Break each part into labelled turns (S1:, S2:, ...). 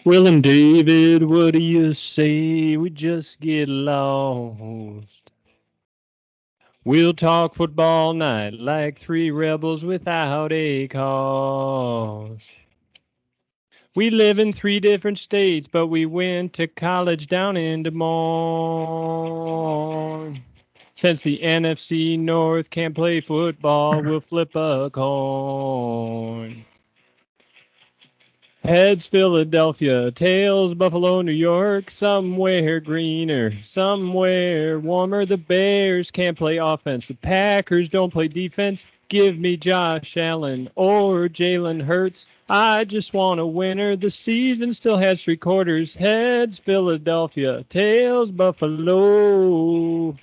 S1: Will and David, what do you say? We just get lost. We'll talk football night like three rebels without a cause. We live in three different states, but we went to college down in Des Moines. Since the NFC North can't play football, we'll flip a coin. Heads Philadelphia, tails Buffalo, New York, somewhere greener, somewhere warmer. The Bears can't play offense. The Packers don't play defense. Give me Josh Allen or Jalen Hurts. I just want a winner. The season still has three quarters. Heads Philadelphia, tails Buffalo.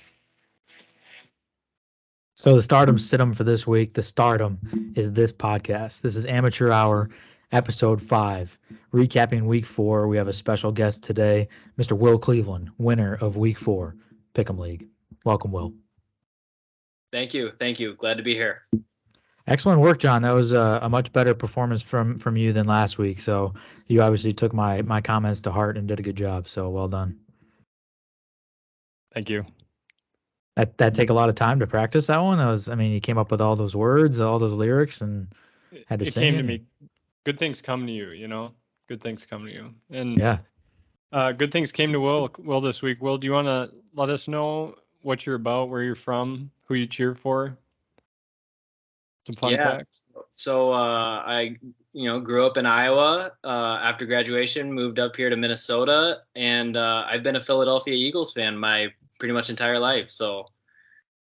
S2: So the stardom situm for this week, the stardom is this podcast. This is Amateur Hour, episode 5. Recapping week 4, we have a special guest today, Mr. Will Cleveland, winner of week 4, Pick'em League. Welcome, Will.
S3: Thank you. Glad to be here.
S2: Excellent work, John. That was a much better performance from you than last week. So you obviously took my comments to heart and did a good job. So well done.
S1: Thank you.
S2: That take a lot of time to practice that one. You came up with all those words, all those lyrics, and had to sing it.
S1: It came to me. Good things come to you, you know? Good things come to you. And
S2: yeah.
S1: Good things came to Will this week. Will, do you want to let us know what you're about, where you're from, who you cheer for? Some fun facts.
S3: So I grew up in Iowa. After graduation, moved up here to Minnesota, and I've been a Philadelphia Eagles fan my pretty much entire life. So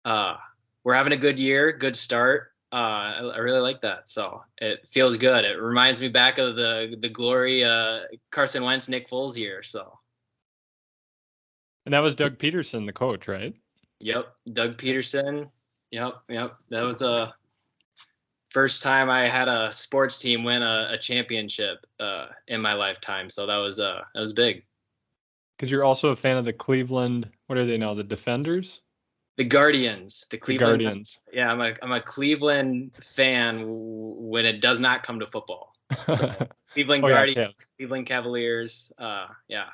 S3: we're having a good year, good start. I really like that. So it feels good. It reminds me back of the glory Carson Wentz, Nick Foles year. So.
S1: And that was Doug Peterson, the coach, right?
S3: Yep, Doug Peterson. Yep. That was a first time I had a sports team win a championship in my lifetime. So that was big.
S1: Because you're also a fan of the Cleveland. What are they now? The Defenders.
S3: The Guardians. The Cleveland
S1: Guardians.
S3: Yeah, I'm a Cleveland fan when it does not come to football. So Cleveland Guardians, yeah. Cleveland Cavaliers. Yeah.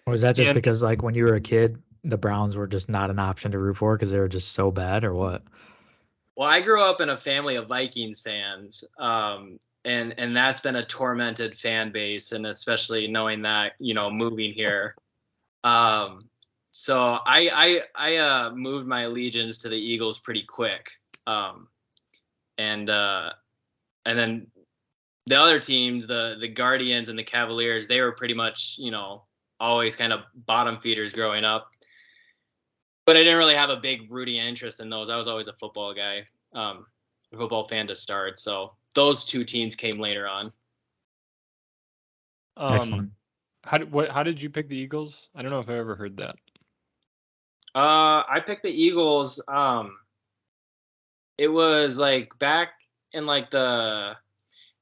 S2: Was that just because, like, when you were a kid, the Browns were just not an option to root for because they were just so bad, or what?
S3: Well, I grew up in a family of Vikings fans, and that's been a tormented fan base, and especially knowing that, moving here. So I moved my allegiance to the Eagles pretty quick, and then the other teams, the Guardians and the Cavaliers, they were pretty much always kind of bottom feeders growing up. But I didn't really have a big rooting interest in those. I was always a football guy, a football fan to start. So those two teams came later on.
S2: Excellent.
S1: How did you pick the Eagles? I don't know if I ever heard that.
S3: I picked the Eagles. It was like back in like Donovan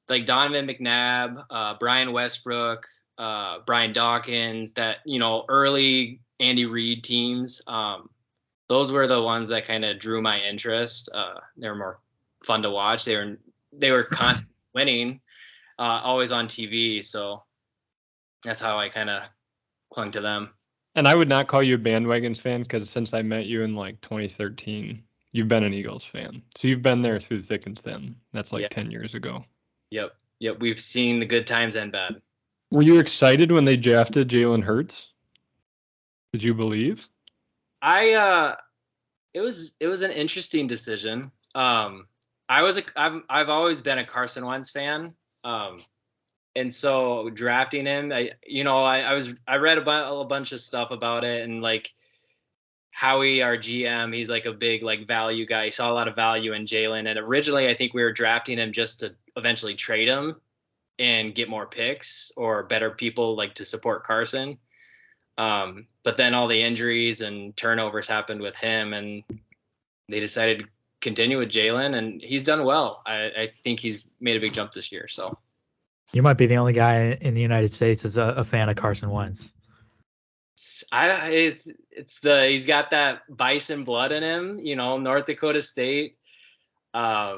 S3: McNabb, Brian Westbrook, Brian Dawkins, that early Andy Reid teams. Those were the ones that kind of drew my interest. They were more fun to watch. They were constantly winning, always on TV. So that's how I kind of clung to them.
S1: And I would not call you a bandwagon fan because since I met you in like 2013, you've been an Eagles fan. So you've been there through thick and thin. That's like 10 years ago.
S3: Yep. We've seen the good times and bad.
S1: Were you excited when they drafted Jalen Hurts? Did you believe?
S3: It was an interesting decision. I've always been a Carson Wentz fan. And so drafting him, I read about a bunch of stuff about it, and like Howie, our GM, he's like a big like value guy. He saw a lot of value in Jalen, and originally I think we were drafting him just to eventually trade him and get more picks or better people like to support Carson. But then all the injuries and turnovers happened with him, and they decided to continue with Jalen, and he's done well. I think he's made a big jump this year. So
S2: you might be the only guy in the United States that's a fan of Carson Wentz.
S3: He's got that Bison blood in him, North Dakota State. I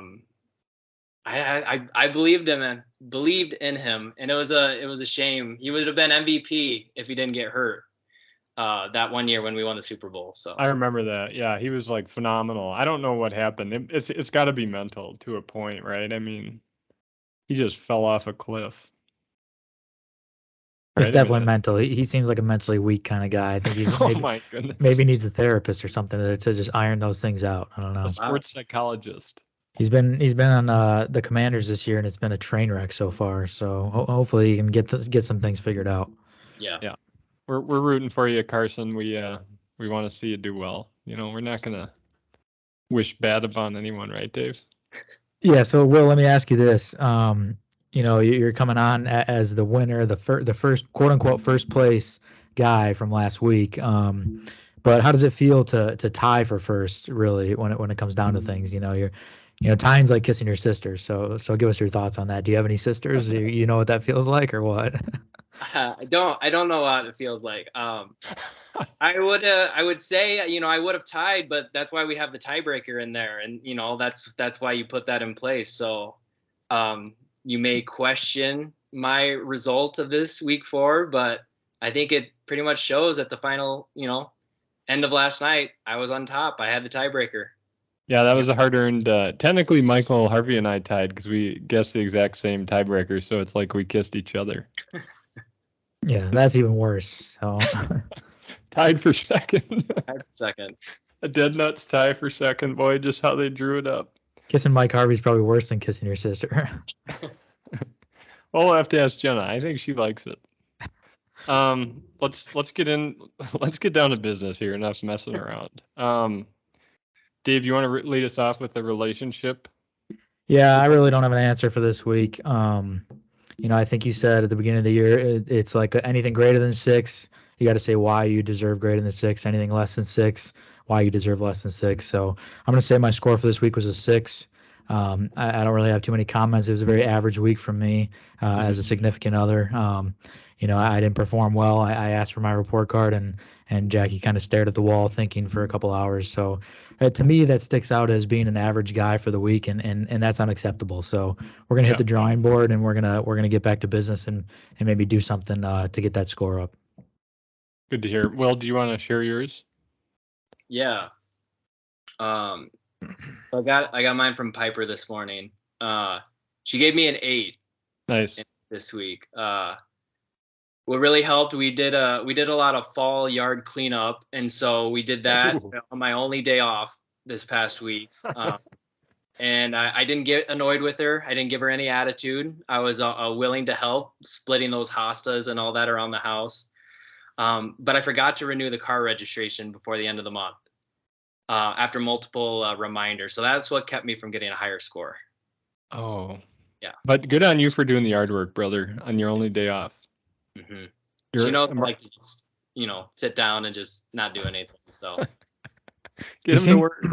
S3: I believed him and believed in him, and it was a shame. He would have been MVP if he didn't get hurt that one year when we won the Super Bowl. So
S1: I remember that. Yeah, he was like phenomenal. I don't know what happened. It's got to be mental to a point, right? I mean, he just fell off a cliff.
S2: It's
S1: Right?
S2: definitely mental. He seems like a mentally weak kind of guy. I think he's
S1: Oh my goodness.
S2: maybe needs a therapist or something to just iron those things out. I don't know.
S1: A sports psychologist.
S2: He's been on the Commanders this year, and it's been a train wreck so far. So hopefully he can get some things figured out.
S3: Yeah.
S1: We're rooting for you, Carson. We want to see you do well. You know, we're not gonna wish bad upon anyone, right, Dave?
S2: Yeah. So Will, let me ask you this. You know, you're coming on as the winner, the first quote unquote first place guy from last week. But how does it feel to tie for first, really, when it comes down to things? Tying's like kissing your sister. So give us your thoughts on that. Do you have any sisters? You know what that feels like, or what?
S3: I don't know what it feels like. I would say, I would have tied, but that's why we have the tiebreaker in there, and that's why you put that in place. So you may question my result of this week 4, but I think it pretty much shows at the final, end of last night, I was on top. I had the tiebreaker.
S1: Yeah, that was a hard-earned. Technically, Michael, Harvey, and I tied because we guessed the exact same tiebreaker. So it's like we kissed each other.
S2: Yeah, that's even worse. So
S1: tied for second.
S3: Tied for second.
S1: A dead nuts tie for second. Boy, just how they drew it up.
S2: Kissing Mike Harvey's probably worse than kissing your sister.
S1: Well, we'll have to ask Jenna. I think she likes it. Let's get down to business here. Enough messing around. Dave, you want to lead us off with the relationship?
S2: Yeah, I really don't have an answer for this week. I think you said at the beginning of the year, it's like anything greater than 6, you got to say why you deserve greater than 6. Anything less than 6, why you deserve less than 6. So I'm going to say my score for this week was a 6. I don't really have too many comments. It was a very average week for me as a significant other. I didn't perform well. I asked for my report card, and Jackie kind of stared at the wall thinking for a couple hours. So to me, that sticks out as being an average guy for the week, and that's unacceptable. So we're gonna hit the drawing board, and we're gonna get back to business and maybe do something to get that score up.
S1: Good to hear. Will, do you want to share yours?
S3: Yeah. I got mine from Piper this morning. She gave me an 8.
S1: Nice.
S3: This week. What really helped, we did a lot of fall yard cleanup, and so we did that on my only day off this past week. And I didn't get annoyed with her. I didn't give her any attitude. I was willing to help splitting those hostas and all that around the house. But I forgot to renew the car registration before the end of the month after multiple reminders. So that's what kept me from getting a higher score.
S1: Oh.
S3: Yeah.
S1: But good on you for doing the yard work, brother, on your only day off.
S3: Mm-hmm. She knows I like to just, sit down and just not do anything. So
S1: get him to work.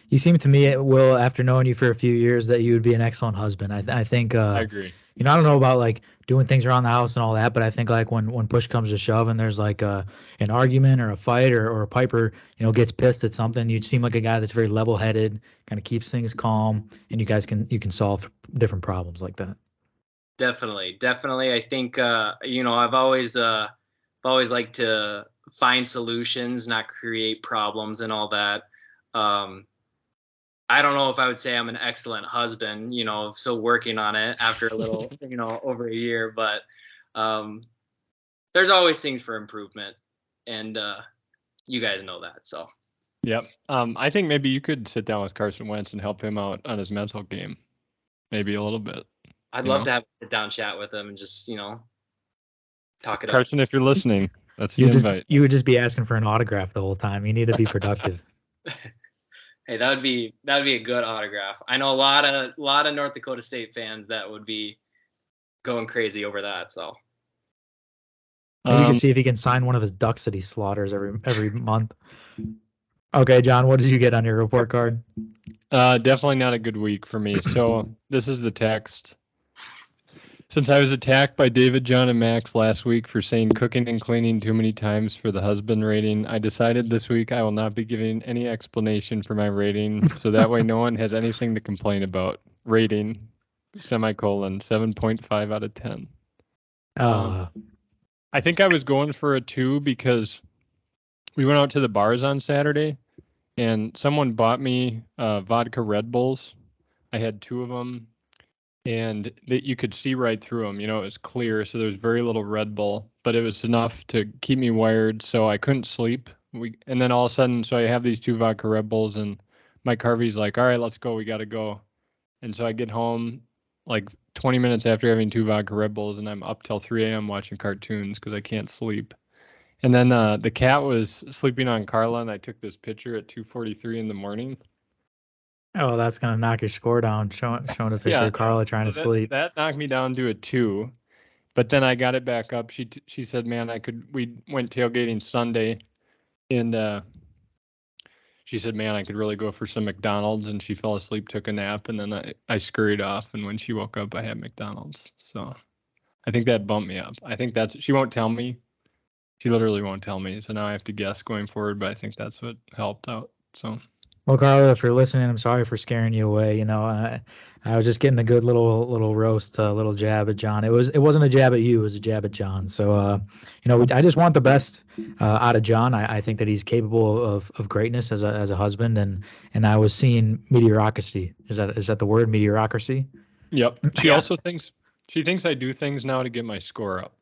S2: You seem to me, Will, after knowing you for a few years, that you would be an excellent husband. I think.
S1: I agree.
S2: I don't know about like doing things around the house and all that, but I think like when push comes to shove and there's like an argument or a fight or a Piper, gets pissed at something, you seem like a guy that's very level-headed, kind of keeps things calm, and you can solve different problems like that.
S3: Definitely. I think I've always liked to find solutions, not create problems and all that. I don't know if I would say I'm an excellent husband, still working on it after a little, over a year, but there's always things for improvement, and you guys know that. So.
S1: Yep. I think maybe you could sit down with Carson Wentz and help him out on his mental game, maybe a little bit.
S3: I'd love to have a sit-down chat with him and just, talk it up.
S1: Carson, if you're listening, that's the invite.
S2: You would just be asking for an autograph the whole time. You need to be productive.
S3: Hey, that would be a good autograph. I know a lot of North Dakota State fans that would be going crazy over that. So
S2: maybe you can see if he can sign one of his ducks that he slaughters every month. Okay, John, what did you get on your report card?
S1: Definitely not a good week for me. So this is the text. Since I was attacked by David, John, and Max last week for saying cooking and cleaning too many times for the husband rating, I decided this week I will not be giving any explanation for my rating, so that way no one has anything to complain about. Rating. semicolon 7.5 out of 10.
S2: Uh,
S1: I think I was going for a 2 because we went out to the bars on Saturday and someone bought me vodka Red Bulls. I had 2 of them and you could see right through them. You know, it was clear, so there was very little Red Bull, but it was enough to keep me wired, so I couldn't sleep. And then all of a sudden, so I have these 2 vodka Red Bulls, and Mike Harvey's like, "All right, let's go. We got to go." And so I get home like 20 minutes after having 2 vodka Red Bulls, and I'm up till 3 a.m. watching cartoons because I can't sleep. And then the cat was sleeping on Carla, and I took this picture at 2:43 in the morning.
S2: oh, that's gonna knock your score down. Showing a picture
S1: Yeah,
S2: of Carla trying
S1: so
S2: to sleep.
S1: that knocked me down to a 2. But then I got it back up. She said, "Man, we went tailgating Sunday, and she said, man, I could really go for some McDonald's." And she fell asleep, took a nap, and then I scurried off. And when she woke up, I had McDonald's. So I think that bumped me up. I think she won't tell me. She literally won't tell me. So now I have to guess going forward. But I think that's what helped out. So.
S2: Well, Carla, if you're listening, I'm sorry for scaring you away. You know, I was just getting a good little roast, little jab at John. It wasn't a jab at you, it was a jab at John. So, you know, I just want the best out of John. I think that he's capable of greatness as a husband, and I was seeing mediocrity. Is that the word, mediocrity?
S1: Yep. She also thinks I do things now to get my score up,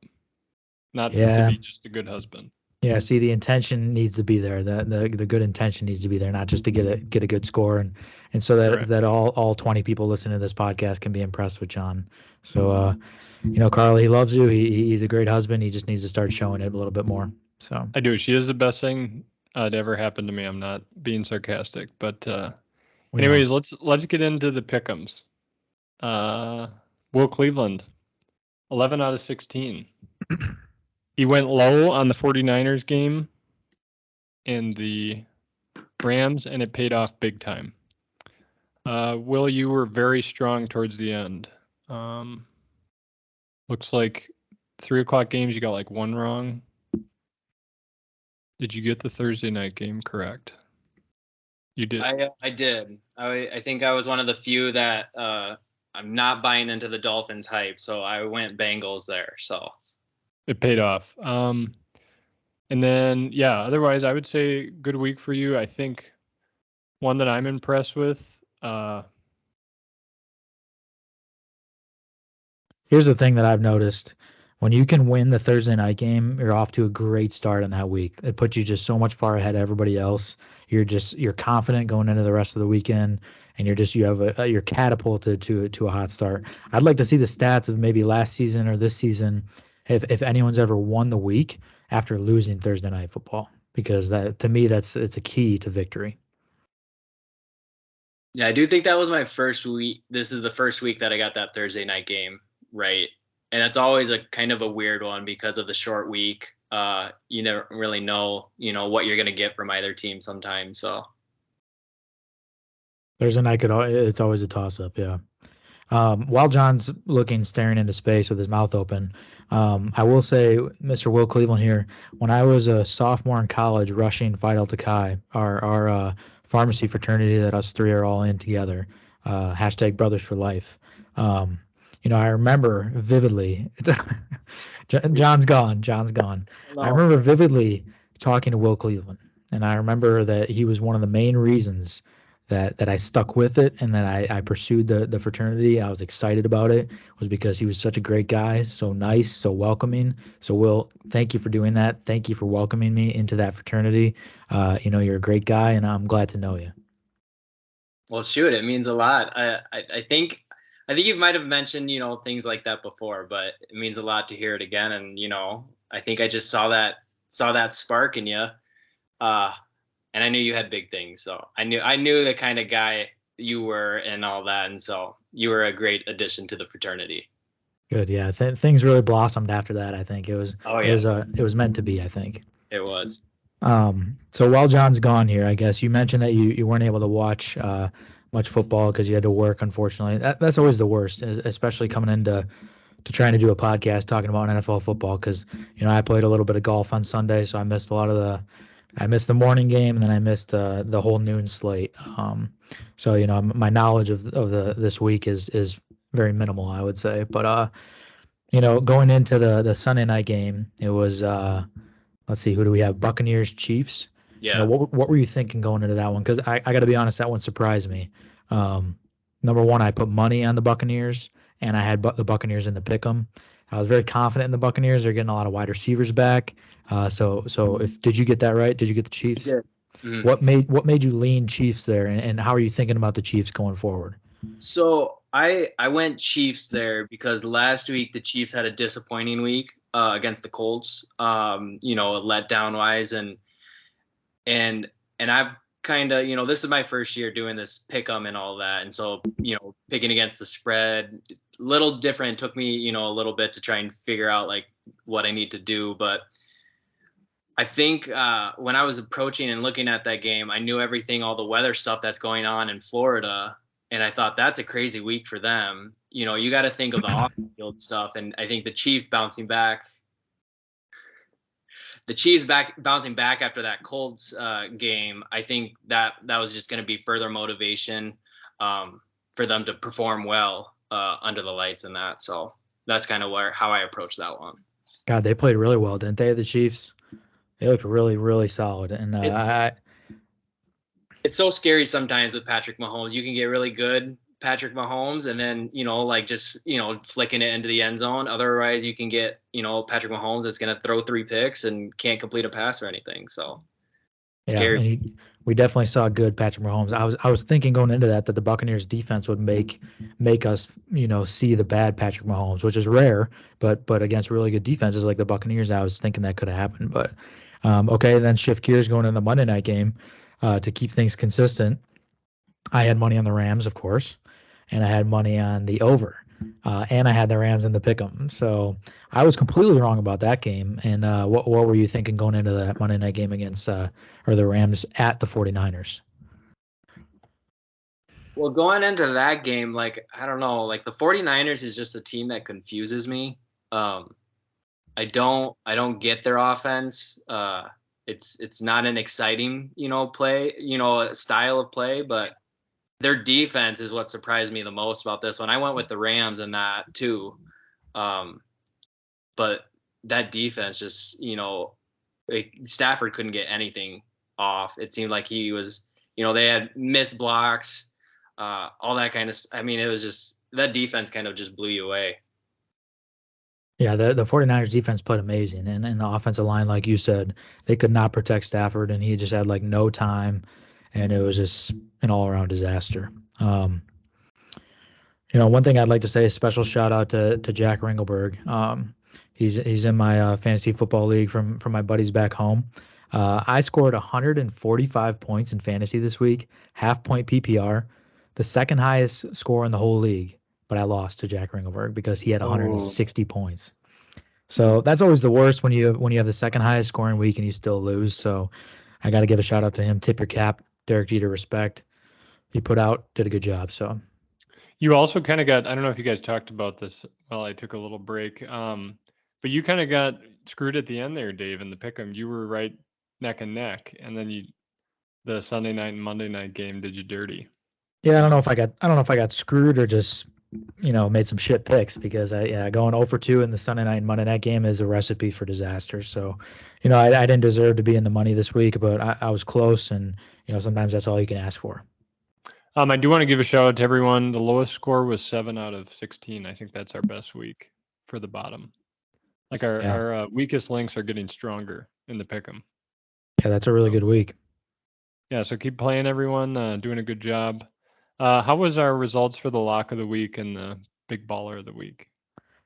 S1: not
S2: Yeah.
S1: to be just a good husband.
S2: Yeah, see, the intention needs to be there. The good intention needs to be there, not just to get a good score, and so that
S1: Correct.
S2: that all 20 people listening to this podcast can be impressed with John. So, you know, Carla, he loves you. He's a great husband. He just needs to start showing it a little bit more. So
S1: I do. She is the best thing to ever happen to me. I'm not being sarcastic, but anyways, let's get into the pick'ems. Will Cleveland, 11 out of 16. He went low on the 49ers game and the Rams, and it paid off big time. Will, you were very strong towards the end. Looks like 3 o'clock games, you got like 1 wrong. Did you get the Thursday night game correct? You did.
S3: I did. I think I was one of the few that I'm not buying into the Dolphins hype, so I went Bengals there. So
S1: it paid off. And then, yeah, otherwise, I would say good week for you. I think one that I'm impressed with.
S2: Here's the thing that I've noticed. When you can win the Thursday night game, you're off to a great start on that week. It puts you just so much far ahead of everybody else. You're confident going into the rest of the weekend, and you're catapulted to a hot start. I'd like to see the stats of maybe last season or this season, if anyone's ever won the week after losing Thursday night football, because that, to me, it's a key to victory.
S3: Yeah, I do think that was my first week. This is the first week that I got that Thursday night game right, and that's always a kind of a weird one because of the short week. You never really know, what you're gonna get from either team sometimes. So
S2: Thursday night it's always a toss up, yeah. While John's staring into space with his mouth open, I will say, Mr. Will Cleveland here, when I was a sophomore in college rushing Phi Delta Chi, our pharmacy fraternity that us 3 are all in together, hashtag brothers for life. You know, I remember vividly, John's gone. I remember vividly talking to Will Cleveland, and I remember that he was one of the main reasons that I stuck with it and that I pursued the fraternity. I was excited about it, was because he was such a great guy, so nice, so welcoming. So Will, thank you for doing that. Thank you for welcoming me into that fraternity. You know, you're a great guy, and I'm glad to know you.
S3: Well, shoot, it means a lot. I think you might have mentioned, things like that before, but it means a lot to hear it again. And, I think I just saw that spark in you. And I knew you had big things. So I knew the kind of guy you were and all that. And so you were a great addition to the fraternity.
S2: Good. Yeah. Things really blossomed after that. I think it was meant to be, I think.
S3: It was.
S2: So while John's gone here, I guess you mentioned that you weren't able to watch much football because you had to work, unfortunately. That's always the worst, especially coming into trying to do a podcast talking about NFL football, because, I played a little bit of golf on Sunday, so I missed the morning game, and then I missed the whole noon slate. So, my knowledge of this week is very minimal, I would say. But going into the Sunday night game, it was let's see, who do we have? Buccaneers, Chiefs.
S3: Yeah.
S2: What were you thinking going into that one? Because I got to be honest, that one surprised me. Um, Number one, I put money on the Buccaneers, and I had the Buccaneers in the pick 'em. I was very confident in the Buccaneers. They're getting a lot of wide receivers back. So if did you get that right? Did you get the Chiefs?
S3: Yeah. Mhm.
S2: What made you lean Chiefs there, and how are you thinking about the Chiefs going forward?
S3: So I went Chiefs there because last week the Chiefs had a disappointing week against the Colts. Letdown wise, and and I've kind of this is my first year doing this pick 'em and all that, and so picking against the spread, little different. It took me a little bit to try and figure out like what I need to do, but I think when I was approaching and looking at that game, I knew everything, all the weather stuff that's going on in Florida, and I thought that's a crazy week for them. You got to think of the off-field stuff, and I think the Chiefs bouncing back. The Chiefs bouncing back after that Colts game. I think that was just going to be further motivation for them to perform well under the lights and that. So that's kind of how I approached that one.
S2: God, they played really well, didn't they? The Chiefs. They looked really, really solid, and
S3: it's so scary sometimes with Patrick Mahomes. You can get really good Patrick Mahomes and then, just flicking it into the end zone. Otherwise you can get, Patrick Mahomes that's going to throw 3 picks and can't complete a pass or anything. So scary.
S2: Yeah, and we definitely saw good Patrick Mahomes. I was thinking going into that the Buccaneers defense would make us, see the bad Patrick Mahomes, which is rare, but against really good defenses like the Buccaneers, I was thinking that could have happened. But okay, then shift gears going into the Monday night game to keep things consistent. I had money on the Rams, of course, and I had money on the over, and I had the Rams in the pick 'em. So I was completely wrong about that game. And what were you thinking going into that Monday night game against or the Rams at the 49ers?
S3: Well, going into that game, like, I don't know, like the 49ers is just a team that confuses me. I don't get their offense. It's not an exciting, play, style of play, but their defense is what surprised me the most about this one. I went with the Rams in that too. But that defense just, Stafford couldn't get anything off. It seemed like he was, they had missed blocks, all that kind of stuff. I mean, it was just, that defense kind of just blew you away.
S2: Yeah, the 49ers defense played amazing. And the offensive line, like you said, they could not protect Stafford, and he just had like no time. And it was just an all-around disaster. One thing I'd like to say is special shout out to Jack Ringelberg. He's in my fantasy football league from my buddies back home. I scored 145 points in fantasy this week, half-point PPR, the second highest score in the whole league. But I lost to Jack Ringelberg because he had 160 points. So that's always the worst when you have the second highest scoring week and you still lose. So I got to give a shout out to him. Tip your cap, Derek Jeter, respect. He did a good job. So
S1: you also kind of got, I don't know if you guys talked about this while I took a little break, but you kind of got screwed at the end there, Dave, in the pick'em. You were right neck and neck, and then the Sunday night and Monday night game did you dirty.
S2: Yeah, I don't know if I got screwed or just made some shit picks, because going 0 for 2 in the Sunday night and Monday night game is a recipe for disaster. So, I didn't deserve to be in the money this week, but I was close, and sometimes that's all you can ask for.
S1: I do want to give a shout out to everyone. The lowest score was 7 out of 16. I think that's our best week for the bottom. Like our weakest links are getting stronger in the pick'em.
S2: Yeah, that's a really good week.
S1: Yeah, so keep playing, everyone. Doing a good job. How was our results for the lock of the week and the big baller of the week?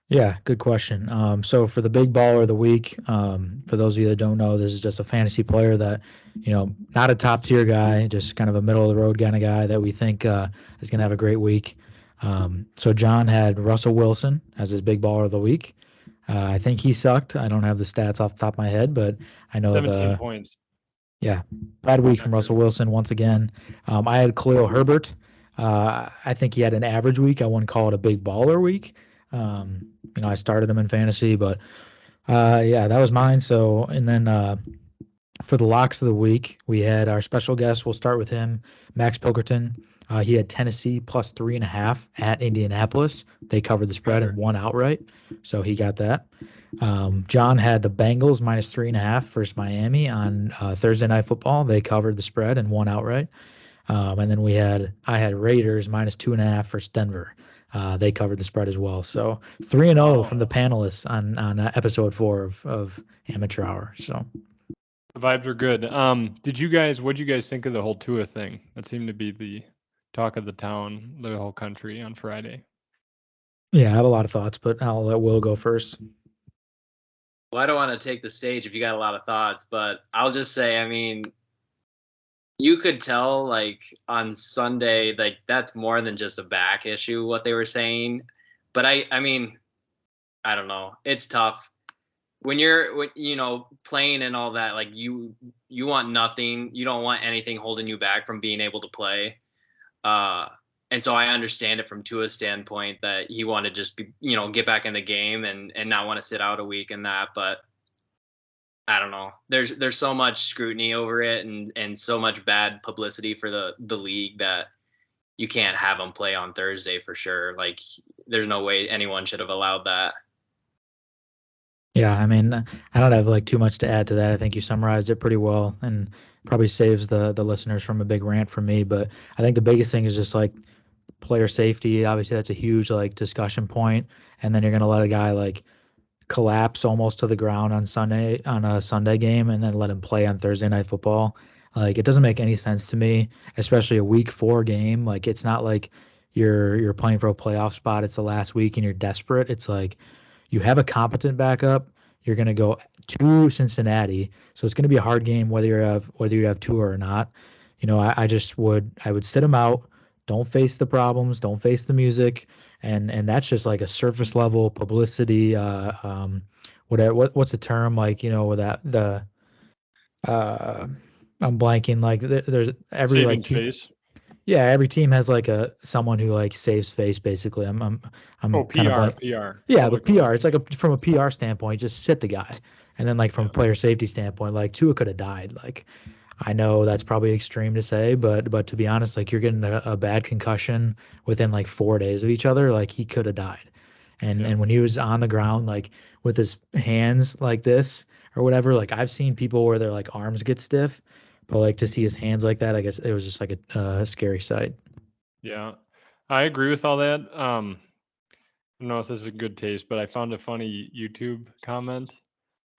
S2: Yeah, good question. So for the big baller of the week, for those of you that don't know, this is just a fantasy player that, not a top tier guy, just kind of a middle of the road kind of guy that we think is going to have a great week. So John had Russell Wilson as his big baller of the week. I think he sucked. I don't have the stats off the top of my head, but I know
S1: 17 points.
S2: Yeah, bad week from Russell Wilson once again. I had Khalil Herbert. I think he had an average week. I wouldn't call it a big baller week. I started him in fantasy, but that was mine. So, and then For the locks of the week, we had our special guest. We'll start with him, Max Pilkerton. He had Tennessee plus 3.5 at Indianapolis. They covered the spread and won outright, so he got that. John had the Bengals minus 3.5 versus Miami on Thursday Night Football. They covered the spread and won outright. And then I had Raiders minus 2.5 versus Denver. They covered the spread as well. So 3-0 from the panelists on episode 4 of Amateur Hour. So
S1: The vibes are good. What'd you guys think of the whole Tua thing? That seemed to be the talk of the town, the whole country on Friday.
S2: yeah, I have a lot of thoughts, but I'll let Will go first.
S3: Well, I don't want to take the stage if you got a lot of thoughts, but I'll just say, I mean, you could tell like on Sunday, like that's more than just a back issue, what they were saying. But I mean, I don't know. It's tough when you're, playing and all that. Like you want nothing. You don't want anything holding you back from being able to play. And so I understand it from Tua's standpoint that he wanted to just be, get back in the game and not want to sit out a week and that. But I don't know. There's so much scrutiny over it and so much bad publicity for the league that you can't have him play on Thursday for sure. Like there's no way anyone should have allowed that.
S2: Yeah, I mean, I don't have like too much to add to that. I think you summarized it pretty well and probably saves the listeners from a big rant from me. But I think the biggest thing is just like player safety. Obviously, that's a huge like discussion point. And then you're gonna let a guy like collapse almost to the ground on a Sunday game and then let him play on Thursday Night Football. Like it doesn't make any sense to me, especially a week 4 game. Like it's not like you're playing for a playoff spot. It's the last week and you're desperate. It's like you have a competent backup. You're going to go to Cincinnati, so it's going to be a hard game whether you have Tua or not. I would sit him out. Don't face the problems. Don't face the music, and that's just like a surface level publicity. What's the term like? With that uh, I'm blanking. Like there's every
S1: Saving
S2: like team.
S1: face.
S2: Yeah, every team has like someone who like saves face basically. I'm
S1: Oh,
S2: kind of
S1: PR,
S2: blank.
S1: PR.
S2: Yeah, the
S1: Public
S2: PR. It's like from a PR standpoint, just sit the guy. And then like from a player safety standpoint, like Tua could have died. Like I know that's probably extreme to say, but to be honest, like you're getting a bad concussion within like 4 days of each other, like he could have died. And when he was on the ground, like with his hands like this or whatever, like I've seen people where their like arms get stiff, but like to see his hands like that, I guess it was just like a scary sight.
S1: Yeah, I agree with all that. I don't know if this is a good taste, but I found a funny YouTube comment.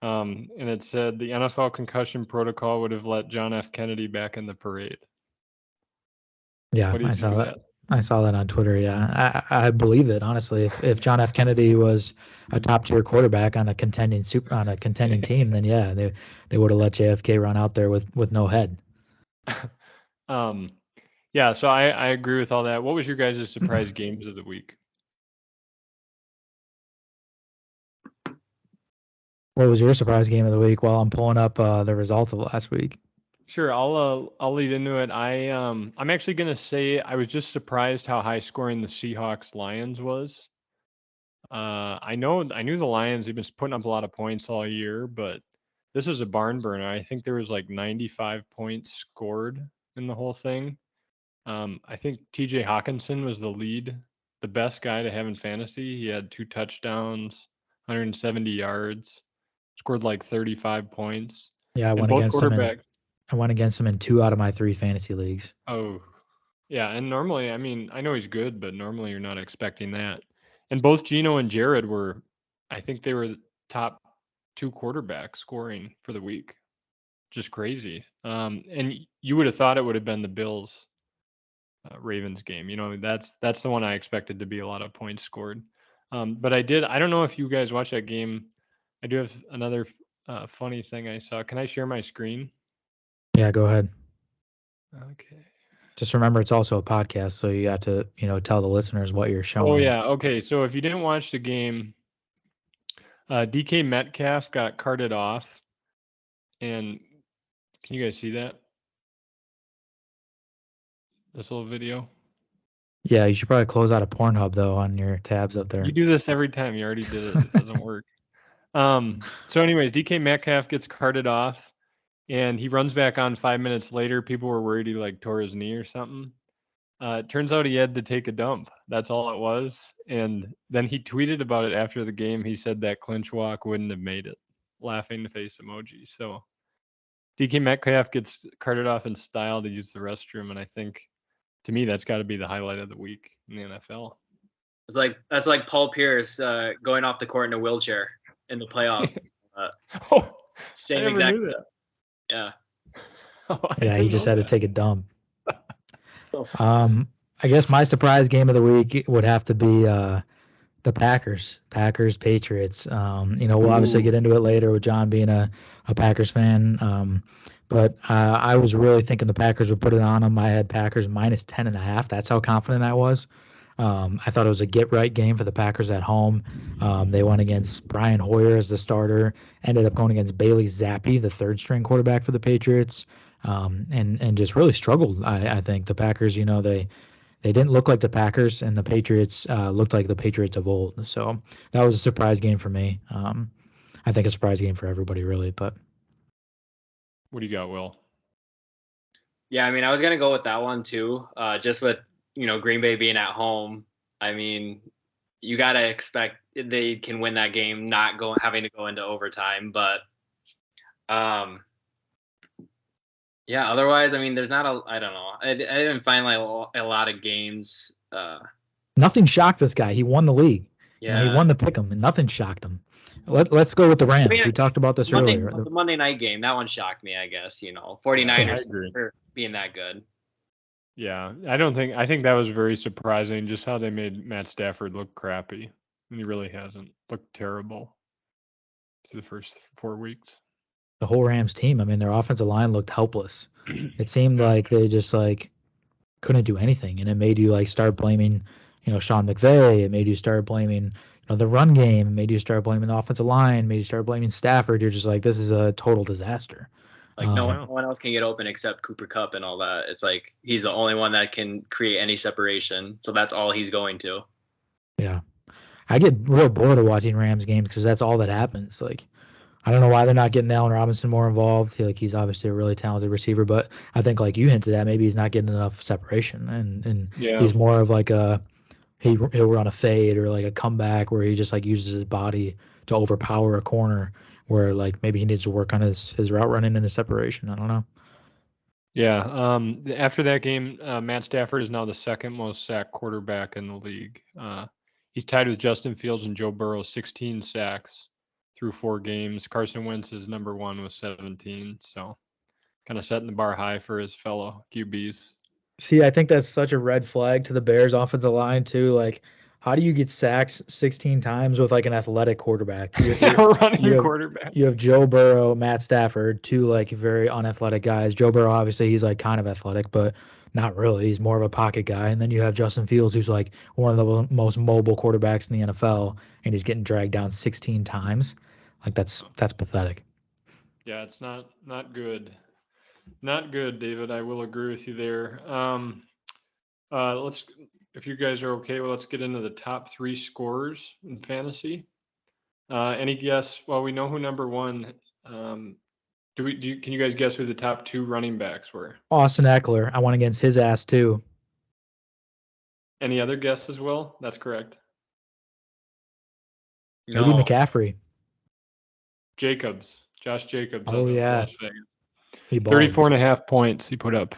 S1: And it said the NFL concussion protocol would have let John F. Kennedy back in the parade.
S2: Yeah,
S1: What do you think of that?
S2: I saw that on Twitter. Yeah, I believe it honestly. If John F. Kennedy was a top tier quarterback on a contending team, then yeah, they would have let JFK run out there with no head.
S1: um, yeah, so I agree with all that. What was your guys' surprise games of the week?
S2: What was your surprise game of the week? While I'm pulling up the results of last week.
S1: Sure, I'll lead into it. I'm actually gonna say I was just surprised how high scoring the Seahawks Lions was. I knew the Lions, they've been putting up a lot of points all year, but this was a barn burner. I think there was like 95 points scored in the whole thing. I think TJ Hawkinson was the best guy to have in fantasy. He had 2 touchdowns, 170 yards, scored like 35 points.
S2: Yeah,
S1: And both quarterbacks.
S2: I went against him in 2 out of my 3 fantasy leagues.
S1: Oh, yeah. And normally, I mean, I know he's good, but normally you're not expecting that. And both Gino and Jared I think they were the top 2 quarterbacks scoring for the week. Just crazy. And you would have thought it would have been the Bills Ravens game. That's the one I expected to be a lot of points scored. But I don't know if you guys watched that game. I do have another funny thing I saw. Can I share my screen?
S2: Yeah, go ahead.
S1: Okay.
S2: Just remember, it's also a podcast, so you got to, tell the listeners what you're showing.
S1: Oh yeah. Okay. So if you didn't watch the game, DK Metcalf got carted off, and can you guys see that? This little video.
S2: Yeah, you should probably close out of Pornhub though on your tabs up there.
S1: You do this every time. You already did it. It doesn't work. So anyways, DK Metcalf gets carted off, and he runs back on 5 minutes later. People were worried he like tore his knee or something. It turns out he had to take a dump. That's all it was. And then he tweeted about it after the game. He said that clinch walk wouldn't have made it. Laughing face emoji. So DK Metcalf gets carted off in style to use the restroom, and I think to me that's got to be the highlight of the week in the NFL.
S3: That's like Paul Pierce going off the court in a wheelchair in the playoffs.
S1: Oh,
S3: Same
S1: I never
S3: exact.
S1: knew that.
S3: Yeah.
S1: Oh, I
S2: Yeah, he
S1: didn't
S2: just
S1: know
S2: had to
S1: that.
S2: take a dump. I guess my surprise game of the week would have to be the Packers, Patriots. We'll obviously get into it later with John being a Packers fan. But I was really thinking the Packers would put it on them. I had Packers minus 10.5. That's how confident I was. I thought it was a get-right game for the Packers at home. They went against Brian Hoyer as the starter, ended up going against Bailey Zappi, the third-string quarterback for the Patriots, and just really struggled. I think the Packers, they didn't look like the Packers, and the Patriots looked like the Patriots of old. So that was a surprise game for me. I think a surprise game for everybody, really. But
S1: What do you got, Will?
S3: Yeah, I mean, I was gonna go with that one too. Just with Green Bay being at home. I mean, you gotta expect they can win that game, not having to go into overtime. But yeah. Otherwise, I mean, there's not I don't know. I didn't find like a lot of games.
S2: nothing shocked this guy. He won the league.
S3: Yeah.
S2: He won the pick'em, and nothing shocked him. Let's go with the Rams.
S3: I mean,
S2: we talked about this earlier.
S3: The Monday night game, that one shocked me. I guess 49ers
S1: I agree.
S3: for being that good.
S1: Yeah, I think that was very surprising, just how they made Matt Stafford look crappy. And he really hasn't looked terrible through the first 4 weeks.
S2: The whole Rams team. I mean, their offensive line looked helpless. It seemed like they just couldn't do anything, and it made you start blaming, Sean McVay. It made you start blaming, the run game. It made you start blaming the offensive line. It made you start blaming Stafford. You're just like, this is a total disaster.
S3: Like no one else can get open except Cooper Kupp and all that. It's like he's the only one that can create any separation. So that's all he's going to.
S2: Yeah, I get real bored of watching Rams games because that's all that happens. I don't know why they're not getting Allen Robinson more involved. He's obviously a really talented receiver, but I think like you hinted at, maybe he's not getting enough separation, and he's more of like he'll run a fade or like a comeback where he just uses his body to overpower a corner, where maybe he needs to work on his route running and his separation. I don't know.
S1: Yeah. After that game, Matt Stafford is now the second most sacked quarterback in the league. He's tied with Justin Fields and Joe Burrow, 16 sacks through 4 games. Carson Wentz is number 1 with 17. So kind of setting the bar high for his fellow QBs.
S2: See, I think that's such a red flag to the Bears offensive line too. How do you get sacked 16 times with an athletic quarterback?
S1: Quarterback.
S2: You have Joe Burrow, Matt Stafford, two very unathletic guys. Joe Burrow, obviously, he's kind of athletic, but not really. He's more of a pocket guy. And then you have Justin Fields, who's one of the most mobile quarterbacks in the NFL, and he's getting dragged down 16 times. That's pathetic.
S1: Yeah, it's not good. Not good, David. I will agree with you there. If you guys are okay, well, let's get into the top 3 scorers in fantasy. Any guess? Well, we know who number 1. Can you guys guess who the top 2 running backs were?
S2: Austin Eckler. I went against his ass too.
S1: Any other guesses, Will? That's correct.
S2: Maybe McCaffrey.
S1: Josh Jacobs.
S2: Oh, yeah.
S1: Las Vegas.
S2: He balled.
S1: 34.5 points he put up.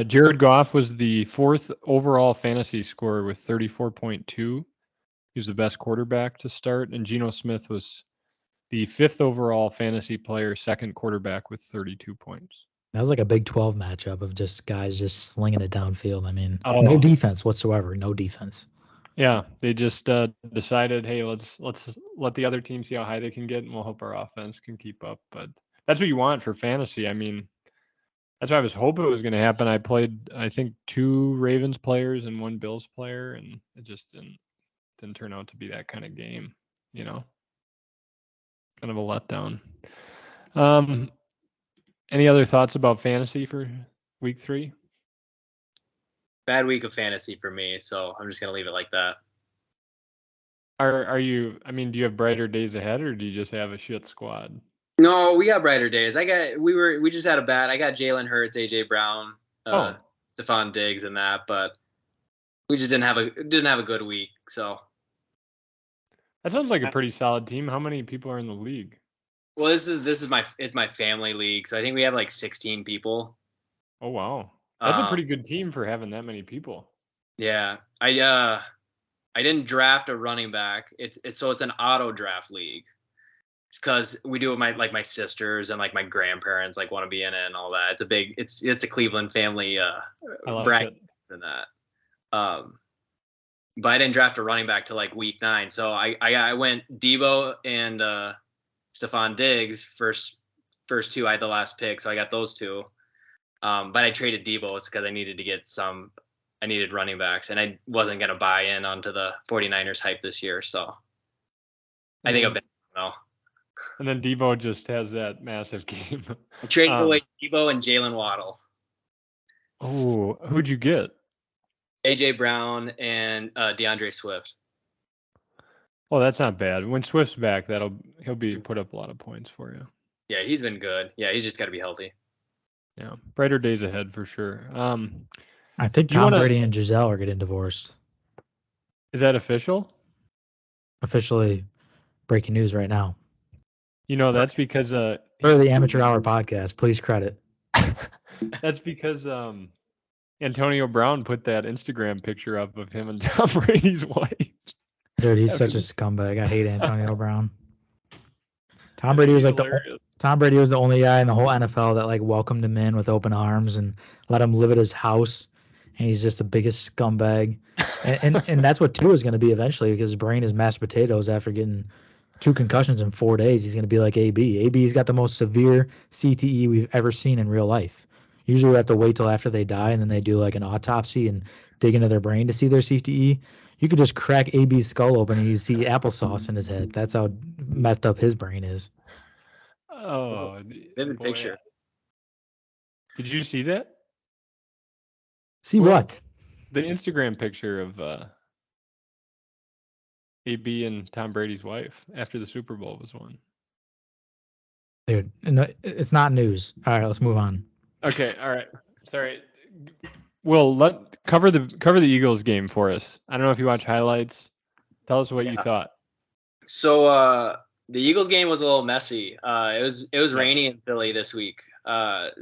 S1: Jared Goff was the 4th overall fantasy scorer with 34.2. He was the best quarterback to start. And Geno Smith was the 5th overall fantasy player, 2nd quarterback with 32 points.
S2: That was like a Big 12 matchup of just guys just slinging it downfield. I mean, no defense whatsoever. No defense.
S1: Yeah, they just decided, hey, let's let the other team see how high they can get, and we'll hope our offense can keep up. But that's what you want for fantasy. I mean, that's what I was hoping it was going to happen. I played, I think, 2 Ravens players and 1 Bills player, and it just didn't turn out to be that kind of game. Kind of a letdown. Any other thoughts about fantasy for week 3?
S3: Bad week of fantasy for me, so I'm just gonna leave it like that.
S1: Are you? I mean, do you have brighter days ahead, or do you just have a shit squad?
S3: No, we got brighter days. We just had a bad. I got Jalen Hurts, AJ Brown, Stephon Diggs, and that, but we just didn't have a good week. So
S1: That sounds like a pretty solid team. How many people are in the league?
S3: well, it's my family league, so I think we have like 16 people.
S1: Oh wow, that's a pretty good team for having that many people.
S3: Yeah, I didn't draft a running back. It's an auto draft league. It's because we do it with my sisters and like my grandparents like want to be in it and all that. It's a Cleveland family
S1: I like
S3: bracket
S1: it.
S3: than that. But I didn't draft a running back till like week 9, so I went Debo and Stephon Diggs first two. I had the last pick, so I got those two. But I traded Debo. It's because I needed running backs, and I wasn't going to buy in onto the 49ers hype this year. So I think I've been,
S1: And then Debo just has that massive game.
S3: I traded away Debo and Jalen Waddle.
S1: Oh, who'd you get?
S3: AJ Brown and DeAndre Swift.
S1: Oh, that's not bad. When Swift's back, he'll be put up a lot of points for you.
S3: Yeah, he's been good. Yeah, he's just got to be healthy.
S1: Yeah, brighter days ahead for sure.
S2: I think Tom Brady and Giselle are getting divorced.
S1: Is that official?
S2: Officially breaking news right now.
S1: That's because
S2: or the Amateur Hour podcast. Please credit.
S1: That's because Antonio Brown put that Instagram picture up of him and Tom Brady's wife.
S2: Dude, he's such a scumbag. I hate Antonio Brown. Tom Brady was Tom Brady was the only guy in the whole NFL that like welcomed him in with open arms and let him live at his house. And he's just the biggest scumbag. And that's what Tua is going to be eventually, because his brain is mashed potatoes after getting 2 concussions in 4 days. He's going to be like AB. AB's got the most severe CTE we've ever seen in real life. Usually we have to wait till after they die, and then they do like an autopsy and dig into their brain to see their CTE. You could just crack AB's skull open and you see applesauce in his head. That's how messed up his brain is.
S1: Oh,
S3: vivid picture.
S1: Did you see that?
S2: See what?
S1: The Instagram picture of AB and Tom Brady's wife after the Super Bowl was won.
S2: Dude, it's not news. All right, let's move on.
S1: Okay, all right. Sorry. Will, cover the Eagles game for us. I don't know if you watch highlights. Tell us what you thought.
S3: So the Eagles game was a little messy. It was rainy in Philly this week.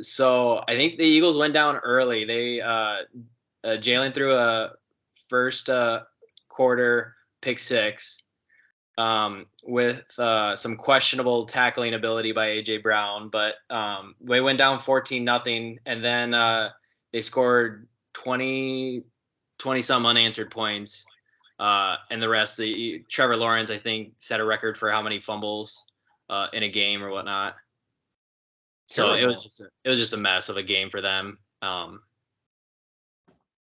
S3: So I think the Eagles went down early. They Jalen threw a first quarter pick 6 with some questionable tackling ability by AJ Brown, but they went down 14-0, and then they scored 20 some unanswered points, and the rest. Trevor Lawrence, I think, set a record for how many fumbles in a game or whatnot. So it was just a mess of a game for them.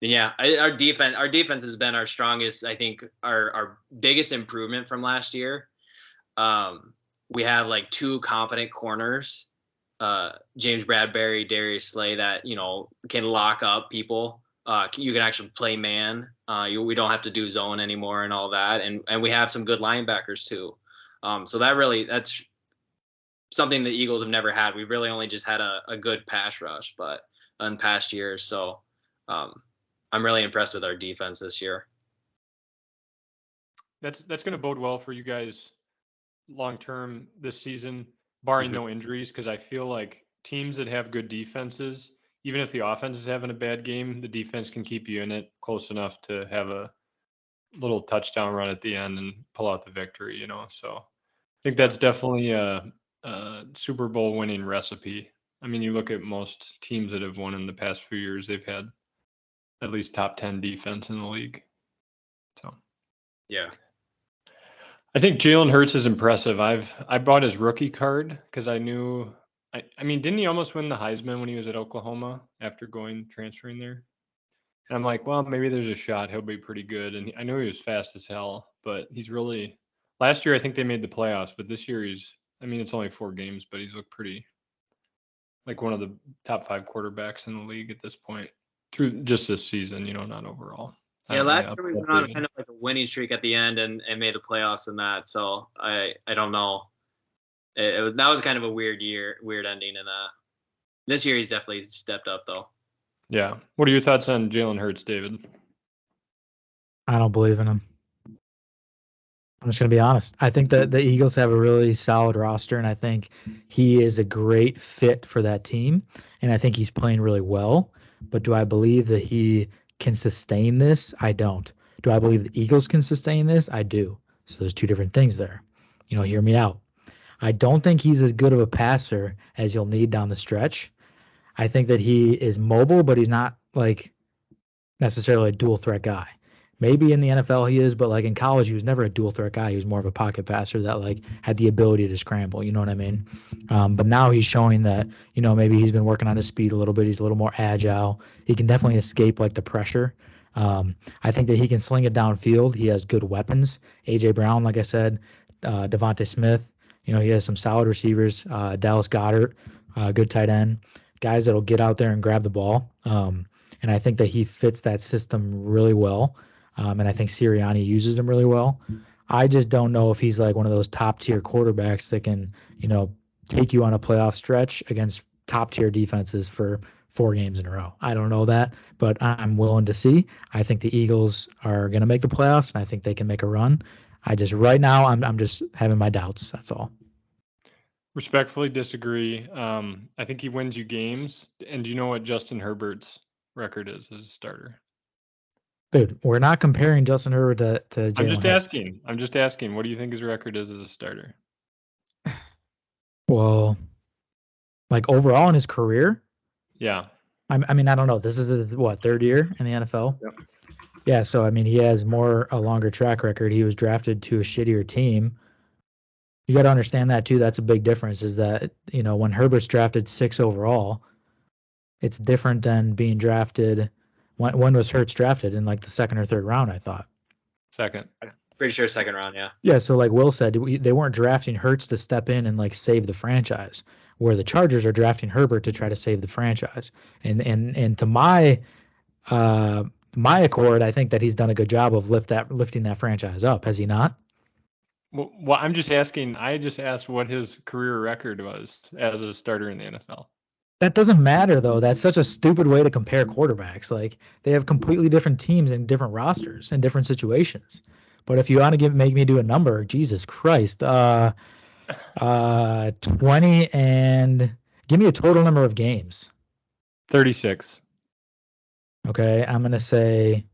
S3: Yeah, our defense has been our strongest. I think our biggest improvement from last year. We have like 2 competent corners, James Bradbury, Darius Slay, that can lock up people. You can actually play man. We don't have to do zone anymore and all that, and we have some good linebackers too. So that's something the Eagles have never had. We've really only just had a good pass rush, but in past years. So I'm really impressed with our defense this year.
S1: That's going to bode well for you guys long term this season, barring no injuries, because I feel like teams that have good defenses, even if the offense is having a bad game, the defense can keep you in it close enough to have a little touchdown run at the end and pull out the victory, So I think that's definitely a Super Bowl winning recipe. I mean, you look at most teams that have won in the past few years, they've had at least top 10 defense in the league. So,
S3: yeah.
S1: I think Jalen Hurts is impressive. I bought his rookie card because I knew. I mean, didn't he almost win the Heisman when he was at Oklahoma after transferring there? And I'm like, well, maybe there's a shot he'll be pretty good. And I knew he was fast as hell, but he's really. Last year, I think they made the playoffs, but this year it's only 4 games, but he's looked pretty like one of the top 5 quarterbacks in the league at this point through just this season, not overall.
S3: Yeah, last year we went on kind of like a winning streak at the end and made the playoffs in that. So I don't know. that was kind of a weird ending in that. This year he's definitely stepped up though.
S1: Yeah. What are your thoughts on Jalen Hurts, David?
S2: I don't believe in him. I'm just going to be honest. I think that the Eagles have a really solid roster, and I think he is a great fit for that team. And I think he's playing really well. But do I believe that he can sustain this? I don't. Do I believe the Eagles can sustain this? I do. So there's two different things there. Hear me out. I don't think he's as good of a passer as you'll need down the stretch. I think that he is mobile, but he's not like necessarily a dual threat guy. Maybe in the NFL he is, but like in college he was never a dual threat guy. He was more of a pocket passer that like had the ability to scramble. You know what I mean? But now he's showing that maybe he's been working on his speed a little bit. He's a little more agile. He can definitely escape like the pressure. I think that he can sling it downfield. He has good weapons. AJ Brown, like I said, Devontae Smith. He has some solid receivers. Dallas Goedert, good tight end. Guys that'll get out there and grab the ball. And I think that he fits that system really well. And I think Sirianni uses him really well. I just don't know if he's like one of those top tier quarterbacks that can, take you on a playoff stretch against top tier defenses for 4 games in a row. I don't know that, but I'm willing to see. I think the Eagles are going to make the playoffs, and I think they can make a run. Right now, I'm just having my doubts. That's all.
S1: Respectfully disagree. I think he wins you games. And do you know what Justin Herbert's record is as a starter?
S2: Dude, we're not comparing Justin Herbert to Jalen Hurts.
S1: I'm just asking. What do you think his record is as a starter?
S2: Well, like overall in his career?
S1: Yeah.
S2: I mean, I don't know. This is his, third year in the NFL?
S1: Yep.
S2: Yeah, so I mean, he has a longer track record. He was drafted to a shittier team. You got to understand that too. That's a big difference. Is that when Herbert's drafted 6 overall, it's different than being drafted. When was Hurts drafted in like the 2nd or 3rd round? I thought.
S1: Second.
S3: Pretty sure 2nd round, yeah.
S2: Yeah, so like Will said, they weren't drafting Hurts to step in and like save the franchise, where the Chargers are drafting Herbert to try to save the franchise. And to my accord, I think that he's done a good job of lifting that franchise up. Has he not?
S1: Well, I'm just asking. I just asked what his career record was as a starter in the NFL.
S2: That doesn't matter though. That's such a stupid way to compare quarterbacks. Like they have completely different teams and different rosters and different situations. But if you want to make me do a number, Jesus Christ, 20 and give me a total number of games.
S1: 36.
S2: Okay, I'm gonna say,